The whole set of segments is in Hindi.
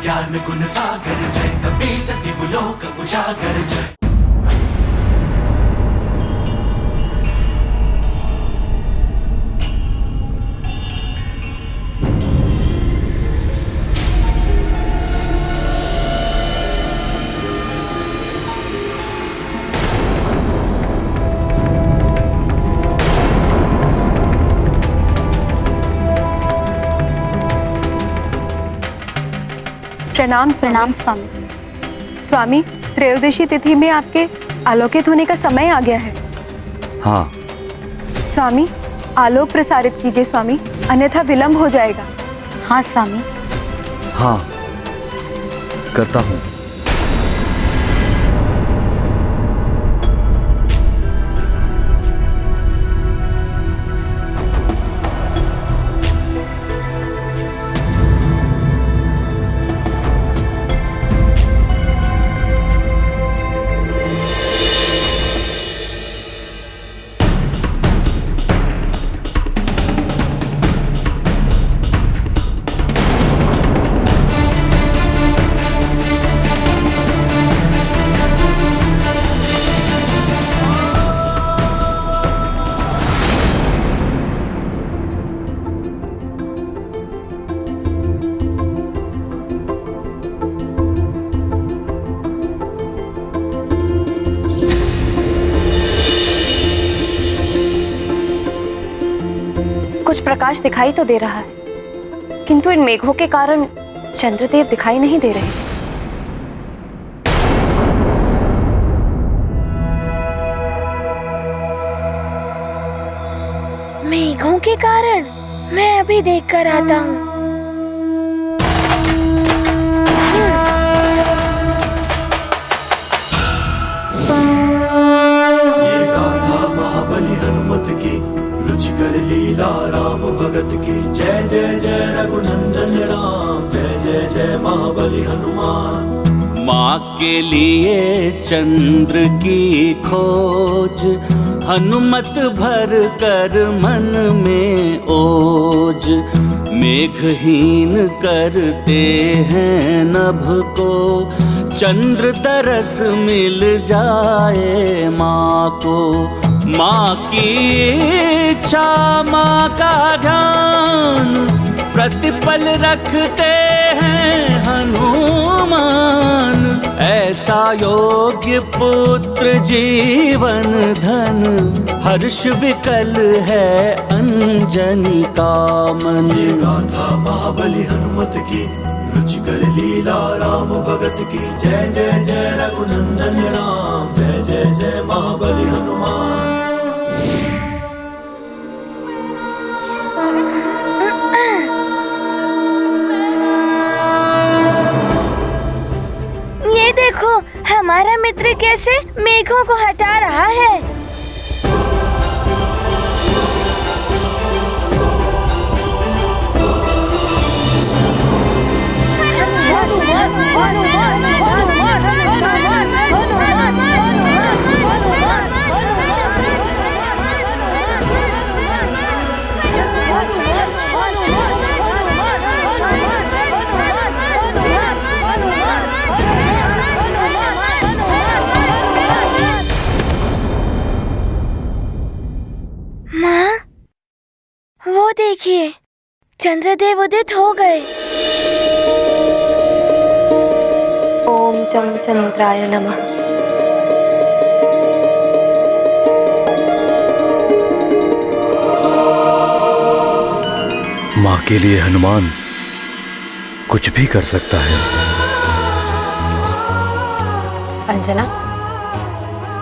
ज्ञान गुण सागर जय, कपि सति लोक उजागर जय। प्रणाम प्रणाम स्वामी। स्वामी, त्रयोदशी तिथि में आपके आलोकित होने का समय आ गया है। हाँ स्वामी, आलोक प्रसारित कीजिए स्वामी, अन्यथा विलंब हो जाएगा। हाँ स्वामी। हाँ करता हूँ। कुछ प्रकाश दिखाई तो दे रहा है, किंतु इन मेघों के कारण चंद्रदेव दिखाई नहीं दे रहे। मेघों के कारण? मैं अभी देख कर आता हूँ। ये गाथा महाबली हनुमत की, रुचिकर लीला राम भगत की। जय जय जय रघुनंदन राम, जय जय जय महाबली हनुमान। माँ के लिए चंद्र की खोज, हनुमत भर कर मन में ओज। मेघहीन करते हैं नभ को, चंद्र तरस मिल जाए माँ को। माँ की इच्छा माँ का ध्यान, प्रतिपल रखते हैं हनुमान। ऐसा योग्य पुत्र जीवन धन, हर्ष विकल है अंजनी का मन। ये गाथा महाबली हनुमत की, रुचिकर लीला राम भगत की। जय जय जय रघुनंदन राम, जय जय जय महाबली हनुमान। ये देखो, हमारा मित्र कैसे मेघों को हटा रहा है। माँ, वो देखिए, चंद्रदेव उदित हो गए। ओम जम चंद्राय नमः। माँ के लिए हनुमान कुछ भी कर सकता है। अंजना,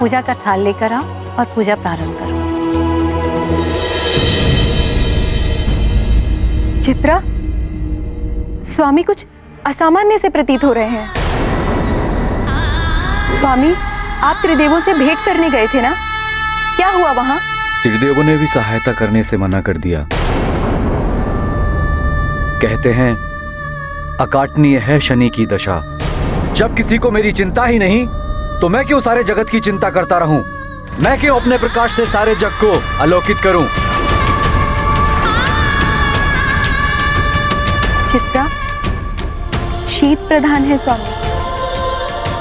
पूजा का थाल लेकर आओ और पूजा प्रारंभ करो। चित्रा, स्वामी कुछ असामान्य से प्रतीत हो रहे हैं। स्वामी, आप त्रिदेवों से भेंट करने गए थे ना, क्या हुआ वहां? त्रिदेवों ने भी सहायता करने से मना कर दिया। कहते हैं अकाटनीय है शनि की दशा। जब किसी को मेरी चिंता ही नहीं, तो मैं क्यों सारे जगत की चिंता करता रहूं? मैं क्यों अपने प्रकाश से सारे जग को आलोकित करूं? चित्रा, शीत प्रधान है स्वामी।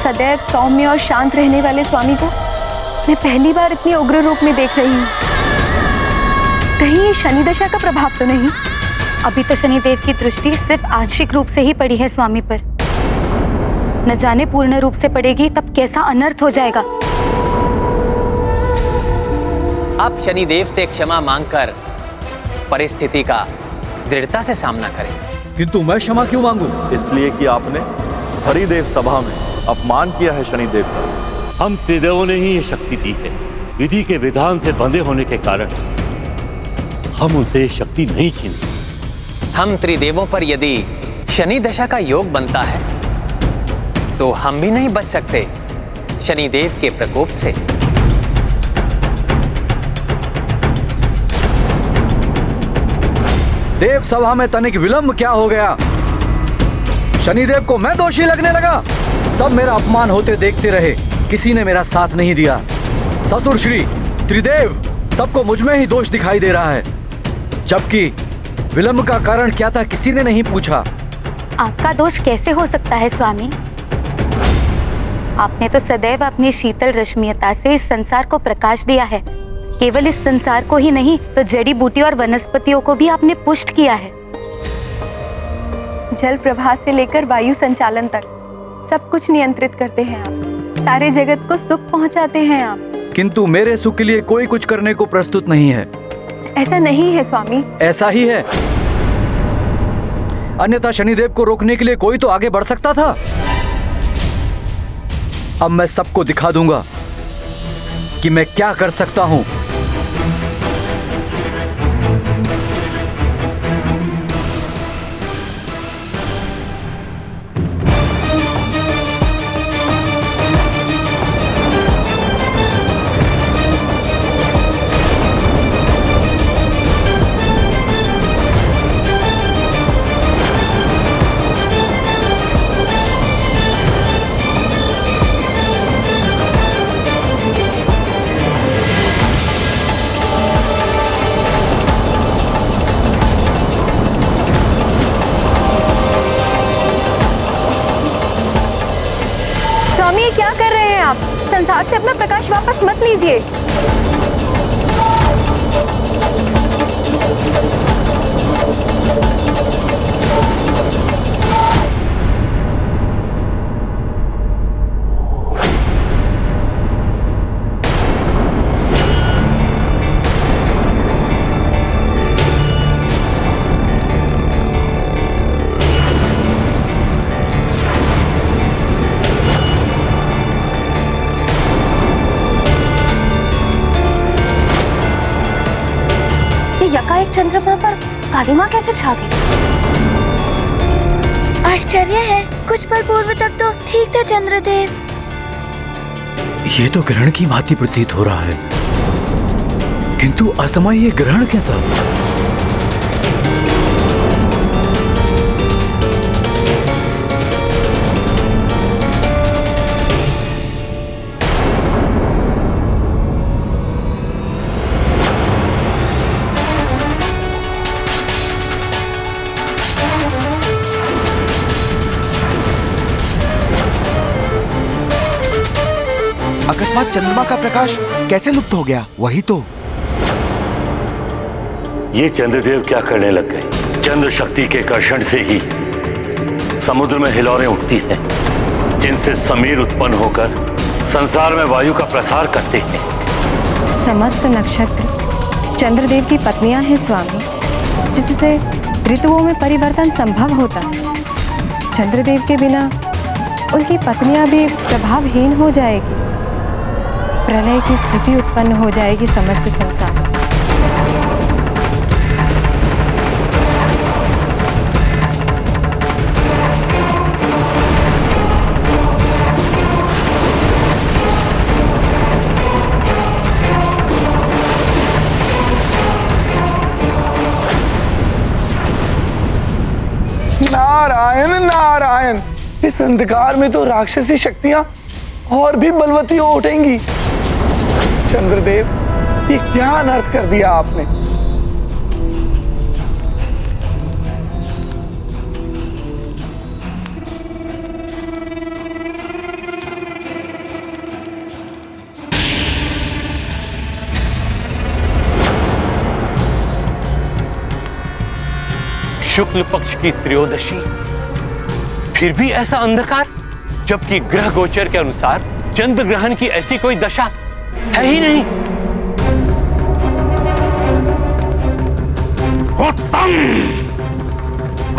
सदैव सौम्य और शांत रहने वाले स्वामी को मैं पहली बार इतनी उग्र रूप में देख रही हूँ। कहीं ये शनि दशा का प्रभाव तो नहीं? अभी तो शनिदेव की दृष्टि सिर्फ आंशिक रूप से ही पड़ी है स्वामी पर। न जाने पूर्ण रूप से पड़ेगी तब कैसा अनर्थ हो जाएगा। आप शनिदेव से क्षमा मांगकर परिस्थिति का दृढ़ता से सामना करें। किंतु मैं क्षमा क्यों मांगू? इसलिए कि आपने हरिदेव सभा में अपमान किया है शनिदेव का। हम त्रिदेवों ने ही ये शक्ति दी है। विधि के विधान से बंधे होने के कारण हम उनसे शक्ति नहीं छीन सकते। हम त्रिदेवों पर यदि शनि दशा का योग बनता है तो हम भी नहीं बच सकते शनिदेव के प्रकोप से। देव सभा में तनिक विलंब क्या हो गया? शनिदेव को मैं दोषी लगने लगा? सब मेरा अपमान होते देखते रहे, किसी ने मेरा साथ नहीं दिया। ससुर श्री त्रिदेव, सबको मुझ में ही दोष दिखाई दे रहा है, जबकि विलंब का कारण क्या था किसी ने नहीं पूछा। आपका दोष कैसे हो सकता है स्वामी? आपने तो सदैव अपनी शीतल रश्मियता से इस संसार को प्रकाश दिया है। केवल इस संसार को ही नहीं तो जड़ी बूटी और वनस्पतियों को भी आपने पुष्ट किया है। जल प्रवाह से लेकर वायु संचालन तक सब कुछ नियंत्रित करते हैं आप। सारे जगत को सुख पहुंचाते हैं आप। किंतु मेरे सुख के लिए कोई कुछ करने को प्रस्तुत नहीं है। ऐसा नहीं है स्वामी। ऐसा ही है, अन्यथा शनिदेव को रोकने के लिए कोई तो आगे बढ़ सकता था। अब मैं सबको दिखा दूंगा कि मैं क्या कर सकता हूं। क्या कर रहे हैं आप? संसार से अपना प्रकाश वापस मत लीजिए। यकाएक चंद्रमा पर काली माँ कैसे छा गई? आश्चर्य है, कुछ पल पूर्व तक तो ठीक था चंद्रदेव। ये तो ग्रहण की भांति प्रतीत हो रहा है, किंतु असमय ये ग्रहण कैसा? अकस्मात चंद्रमा का प्रकाश कैसे लुप्त हो गया? वही तो। ये चंद्रदेव क्या करने लग गए? चंद्र शक्ति के कर्षण से ही समुद्र में हिलोरें उठती हैं, जिनसे समीर उत्पन्न होकर संसार में वायु का प्रसार करते हैं। समस्त नक्षत्र चंद्रदेव की पत्नियां हैं स्वामी, जिससे ऋतुओं में परिवर्तन संभव होता है। चंद्रदेव के बिना उनकी पत्नियां भी प्रभावहीन हो जाएगी। प्रलय की स्थिति उत्पन्न हो जाएगी समस्त संसार में। नारायण नारायण, इस अंधकार में तो राक्षसी शक्तियां और भी बलवती हो उठेंगी। चंद्रदेव, ये क्या अनर्थ कर दिया आपने? शुक्ल पक्ष की त्रयोदशी, फिर भी ऐसा अंधकार, जबकि ग्रह गोचर के अनुसार चंद्र ग्रहण की ऐसी कोई दशा है ही नहीं। उत्तम,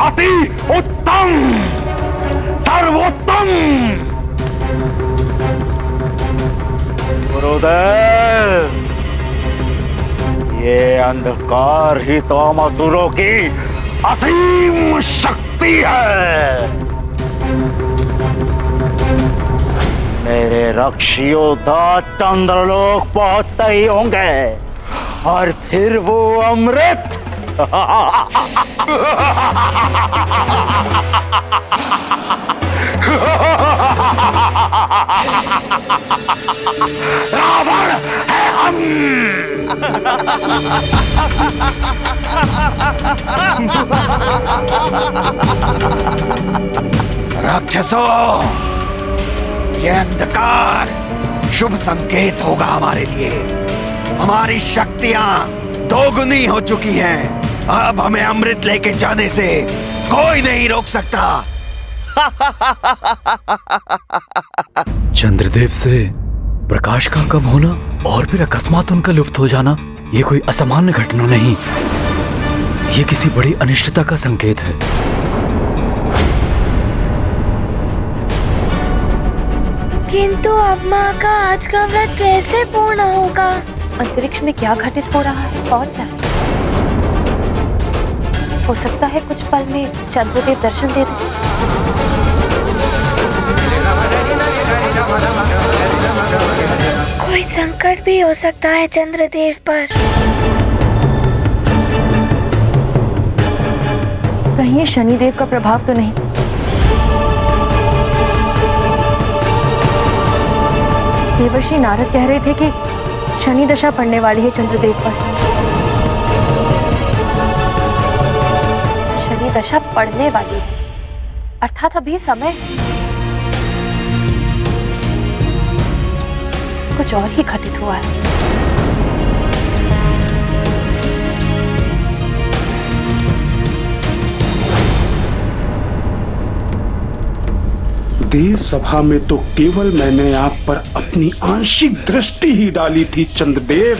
अति उत्तम, सर्वोत्तम। गुरुदेव, ये अंधकार ही तो असुरों की असीम शक्ति है। मेरे रक्षी योद्धा चंद्रलोक पहुंचते ही होंगे और फिर वो अमृत रावण है हम। राक्षसों, ये अंधकार शुभ संकेत होगा हमारे लिए। हमारी शक्तियां दोगुनी हो चुकी हैं। अब हमें अमृत लेके जाने से कोई नहीं रोक सकता। चंद्रदेव से प्रकाश का कम होना और फिर अकस्मात उनका लुप्त हो जाना, ये कोई असामान्य घटना नहीं, ये किसी बड़ी अनिश्चितता का संकेत है। किंतु अब माँ का आज का व्रत कैसे पूर्ण होगा? अंतरिक्ष में क्या घटित हो रहा है कौन जाने। हो सकता है कुछ पल में चंद्रदेव दर्शन दे दें। कोई संकट भी हो सकता है चंद्रदेव पर। कहीं ये शनिदेव का प्रभाव तो नहीं? देवर्षि नारद कह रहे थे कि शनि दशा पड़ने वाली है चंद्रदेव पर। शनि दशा पड़ने वाली है, अर्थात अभी समय कुछ और ही घटित हुआ है। देव सभा में तो केवल मैंने आप पर अपनी आंशिक दृष्टि ही डाली थी चंद्रदेव,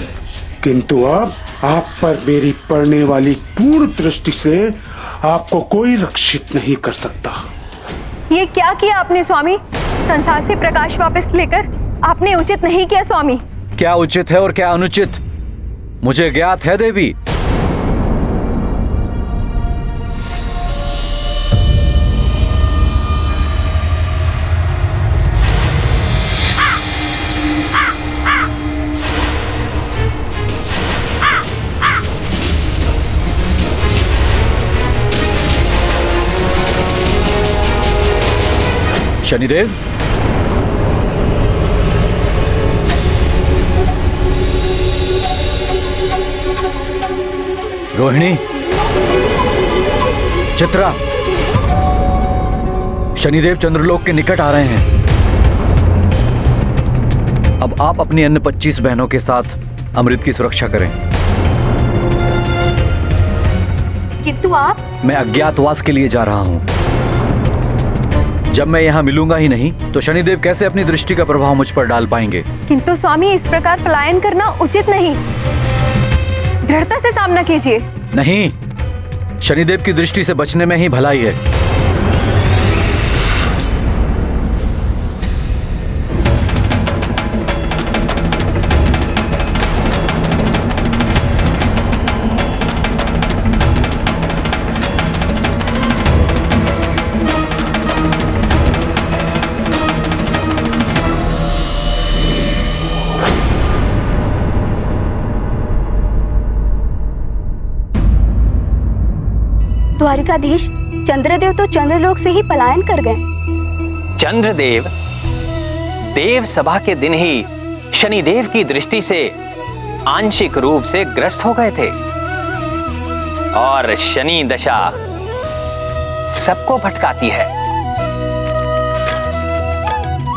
किंतु अब आप पर मेरी पड़ने वाली पूर्ण दृष्टि से आपको कोई रक्षित नहीं कर सकता। ये क्या किया आपने स्वामी? संसार से प्रकाश वापस लेकर आपने उचित नहीं किया स्वामी। क्या उचित है और क्या अनुचित मुझे ज्ञात है देवी। शनिदेव, रोहिणी, चित्रा, शनिदेव चंद्रलोक के निकट आ रहे हैं। अब आप अपनी अन्य 25 बहनों के साथ अमृत की सुरक्षा करें। किंतु आप? मैं अज्ञातवास के लिए जा रहा हूं। जब मैं यहाँ मिलूंगा ही नहीं तो शनिदेव कैसे अपनी दृष्टि का प्रभाव मुझ पर डाल पाएंगे? किंतु स्वामी, इस प्रकार पलायन करना उचित नहीं। दृढ़ता से सामना कीजिए। नहीं, शनिदेव की दृष्टि से बचने में ही भलाई है। द्वारिकाधीश, चंद्रदेव तो चंद्रलोक से ही पलायन कर गए। चंद्रदेव देव सभा के दिन ही शनिदेव की दृष्टि से आंशिक रूप से ग्रस्त हो गए थे और शनि दशा सबको भटकाती है,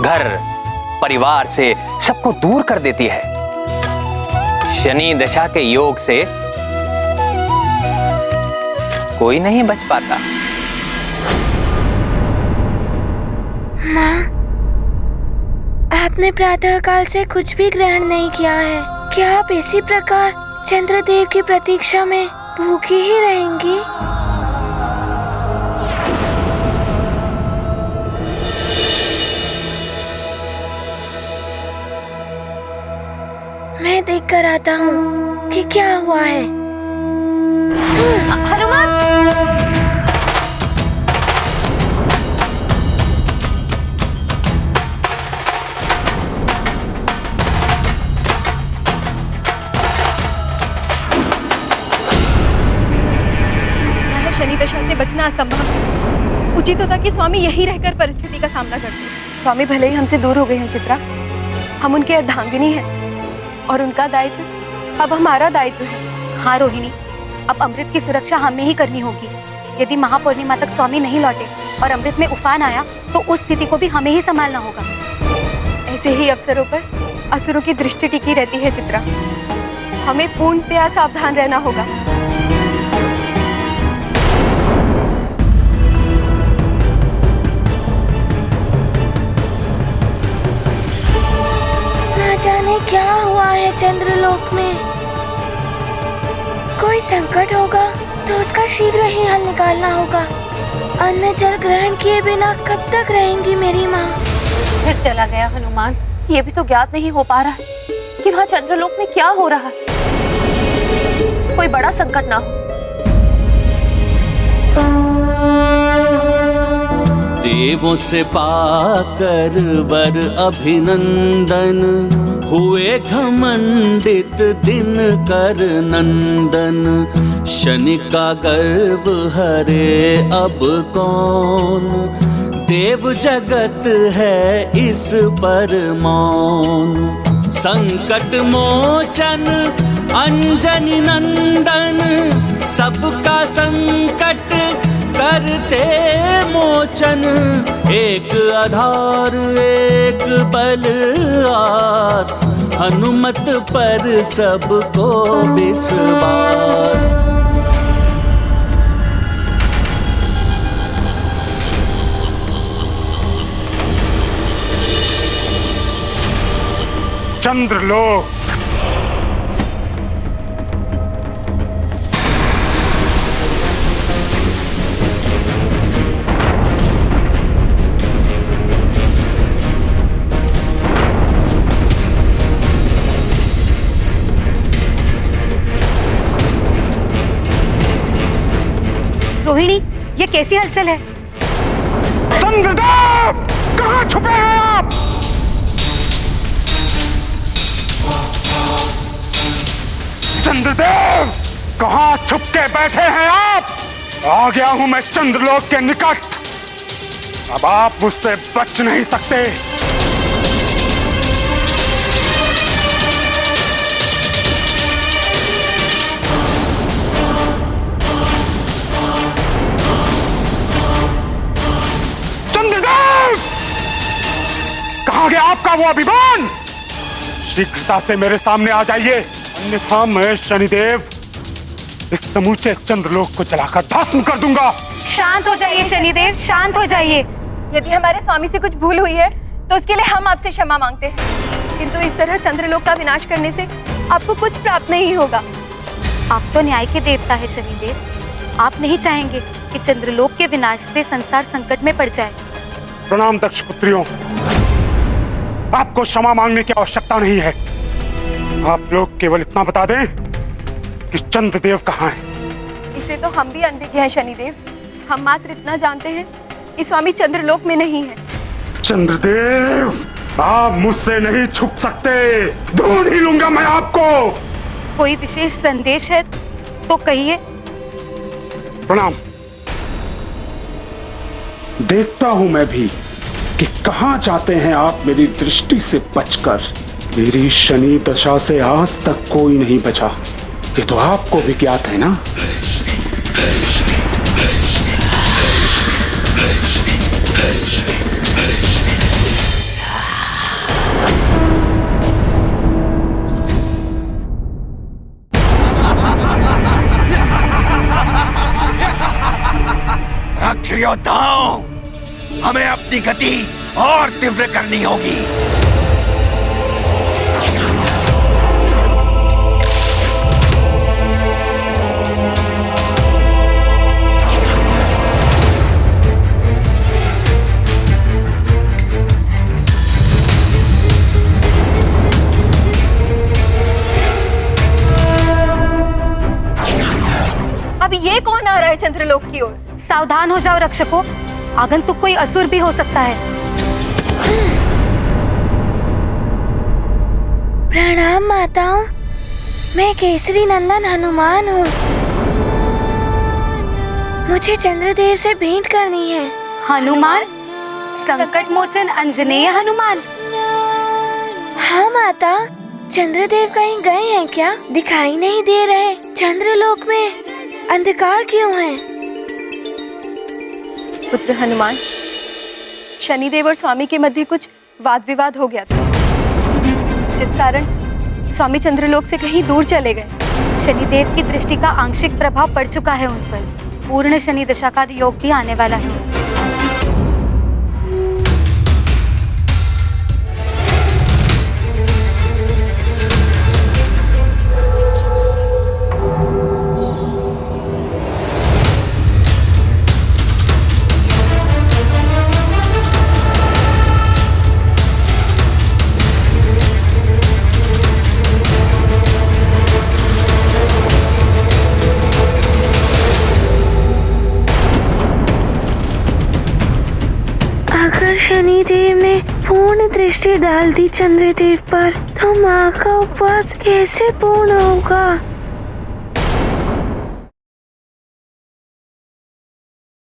घर परिवार से सबको दूर कर देती है। शनि दशा के योग से कोई नहीं बच पाता। माँ, आपने प्रातः काल से कुछ भी ग्रहण नहीं किया है। क्या आप इसी प्रकार चंद्रदेव की प्रतीक्षा में भूखी ही रहेंगी? मैं देख कर आता हूँ कि क्या हुआ है। हनुमान! सुना है शनि दशा से बचना असंभव है। उचित होता कि स्वामी यहीं रहकर परिस्थिति का सामना करते। स्वामी भले ही हमसे दूर हो गए हैं चित्रा, हम उनके अर्धांगिनी हैं और उनका दायित्व अब हमारा दायित्व है। हाँ रोहिणी, अब अमृत की सुरक्षा हमें ही करनी होगी। यदि महापूर्णिमा तक स्वामी नहीं लौटे और अमृत में उफान आया तो उस स्थिति को भी हमें ही संभालना होगा। ऐसे ही अवसरों पर असुरों की दृष्टि टिकी रहती है चित्रा, हमें पूर्णतया सावधान रहना होगा। ना जाने क्या हुआ है चंद्रलोक में। कोई संकट होगा तो उसका शीघ्र ही हल निकालना होगा। अन्न जल ग्रहण किए बिना कब तक रहेंगी मेरी माँ? फिर चला गया हनुमान। ये भी तो ज्ञात नहीं हो पा रहा कि वहाँ चंद्रलोक में क्या हो रहा है। कोई बड़ा संकट ना हो। देवों से पाकर वर अभिनंदन, हुए घमंडित दिन कर नंदन। शनि का गर्व हरे अब कौन, देव जगत है इस पर मौन। संकट मोचन अंजनी नंदन, सबका संकट करते मोचन। एक आधार एक बल आस, हनुमत पर सबको विश्वास। चंद्रलोक रोहिणी, ये कैसी हलचल है? चंद्रदेव, कहाँ छुपे हैं आप? चंद्रदेव, कहाँ छुप के बैठे हैं आप? आ गया हूं मैं चंद्रलोक के निकट। अब आप मुझसे बच नहीं सकते। चंद्रदेव, कहाँ गया आपका वो अभिमान? शीघ्रता से मेरे सामने आ जाइए, अन्यथा मैं शनिदेव इस समूचे चंद्रलोक को जलाकर भस्म कर दूंगा। शांत हो जाइए शनिदेव, शांत हो जाइए। यदि हमारे स्वामी से कुछ भूल हुई है तो उसके लिए हम आपसे क्षमा मांगते हैं, किंतु इस तरह चंद्रलोक का विनाश करने से आपको कुछ प्राप्त नहीं होगा। आप तो न्याय के देवता है शनिदेव। आप नहीं चाहेंगे कि चंद्रलोक के विनाश से संसार संकट में पड़ जाए। प्रणाम दक्ष पुत्रियों, आपको क्षमा मांगने की आवश्यकता नहीं है। आप लोग केवल इतना बता दें कि चंद्रदेव कहाँ है। इसे तो हम भी अनभिज्ञ हैं शनिदेव। हम मात्र इतना जानते हैं कि स्वामी चंद्रलोक में नहीं है। चंद्रदेव, आप मुझसे नहीं छुप सकते, ढूंढ ही लूंगा मैं आपको। कोई विशेष संदेश है तो कहिए। प्रणाम। देखता हूं मैं भी कि कहां जाते हैं आप मेरी दृष्टि से बचकर। मेरी शनि दशा से आज तक कोई नहीं बचा, ये तो आपको भी ज्ञात है ना। वज्र योद्धाओं, हमें अपनी गति और तीव्र करनी होगी। अब ये कौन आ रहा है चंद्रलोक की ओर? सावधान हो जाओ रक्षकों, आगंतुक कोई असुर भी हो सकता है। प्रणाम माताओं, मैं केसरी नंदन हनुमान हूँ। मुझे चंद्रदेव से भेंट करनी है। हनुमान? संकट मोचन अंजनेय हनुमान? हाँ माता, चंद्रदेव कहीं गए हैं क्या? दिखाई नहीं दे रहे। चंद्रलोक में अंधकार क्यों है? पुत्र हनुमान, शनिदेव और स्वामी के मध्य कुछ वाद विवाद हो गया था, जिस कारण स्वामी चंद्रलोक से कहीं दूर चले गए। शनिदेव की दृष्टि का आंशिक प्रभाव पड़ चुका है उन पर। पूर्ण शनि दशा का योग भी आने वाला है। अगर शनिदेव ने पूर्ण दृष्टि डाल दी चंद्रदेव पर, तो माँ का उपवास कैसे पूर्ण होगा?